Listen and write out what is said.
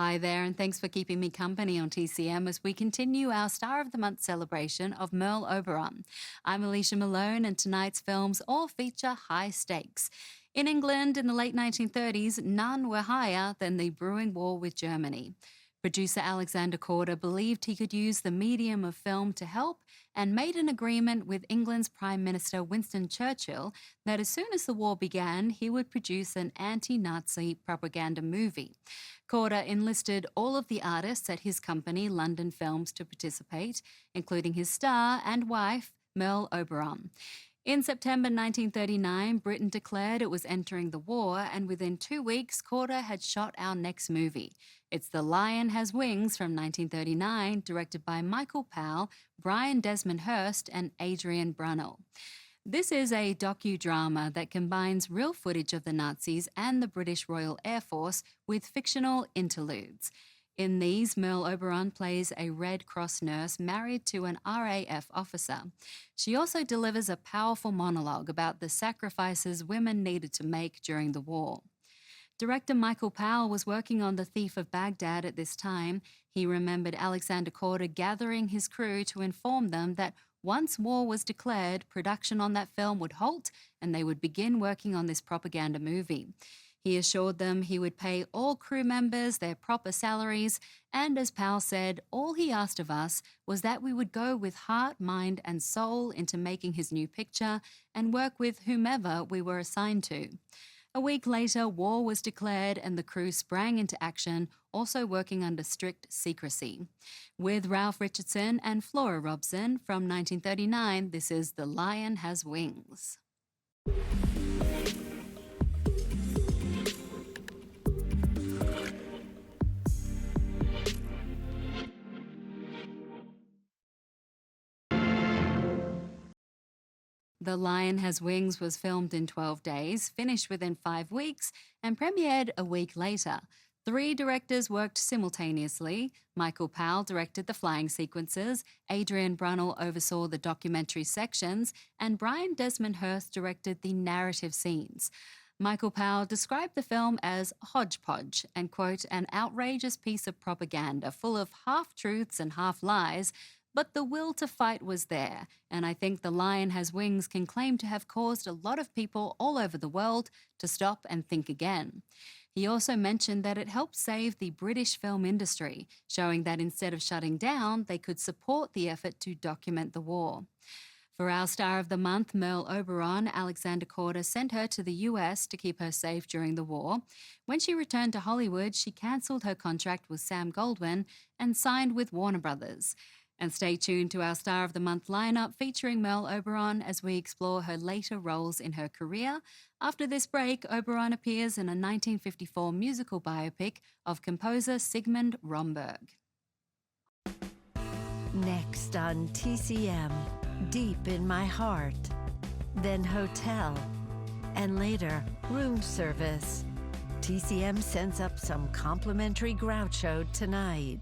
Hi there, and thanks for keeping me company on TCM as we continue our Star of the Month celebration of Merle Oberon. I'm Alicia Malone, and tonight's films all feature high stakes. In England in the late 1930s, none were higher than the brewing war with Germany. Producer Alexander Korda believed he could use the medium of film to help and made an agreement with England's Prime Minister Winston Churchill that as soon as the war began, he would produce an anti-Nazi propaganda movie. Korda enlisted all of the artists at his company, London Films, to participate, including his star and wife, Merle Oberon. In September 1939, Britain declared it was entering the war, and within 2 weeks, Korda had shot our next movie. It's The Lion Has Wings from 1939, directed by Michael Powell, Brian Desmond Hurst, and Adrian Brunel. This is a docudrama that combines real footage of the Nazis and the British Royal Air Force with fictional interludes. In these, Merle Oberon plays a Red Cross nurse married to an RAF officer. She also delivers a powerful monologue about the sacrifices women needed to make during the war. Director Michael Powell was working on The Thief of Baghdad at this time. He remembered Alexander Korda gathering his crew to inform them that once war was declared, production on that film would halt and they would begin working on this propaganda movie. He assured them he would pay all crew members their proper salaries, and as Powell said, all he asked of us was that we would go with heart, mind, and soul into making his new picture and work with whomever we were assigned to. A week later, war was declared and the crew sprang into action, also working under strict secrecy. With Ralph Richardson and Flora Robson from 1939, this is The Lion Has Wings. The Lion Has Wings was filmed in 12 days, finished within 5 weeks, and premiered a week later. 3 directors worked simultaneously. Michael Powell directed the flying sequences, Adrian Brunel oversaw the documentary sections, and Brian Desmond Hurst directed the narrative scenes. Michael Powell described the film as hodgepodge and, quote, an outrageous piece of propaganda full of half-truths and half-lies, but the will to fight was there, and I think The Lion Has Wings can claim to have caused a lot of people all over the world to stop and think again. He also mentioned that it helped save the British film industry, showing that instead of shutting down, they could support the effort to document the war. For our Star of the Month, Merle Oberon, Alexander Korda sent her to the US to keep her safe during the war. When she returned to Hollywood, she cancelled her contract with Sam Goldwyn and signed with Warner Brothers. And stay tuned to our Star of the Month lineup featuring Merle Oberon as we explore her later roles in her career. After this break, Oberon appears in a 1954 musical biopic of composer Sigmund Romberg. Next on TCM, Deep in My Heart, then Hotel, and later Room Service. TCM sends up some complimentary Groucho tonight.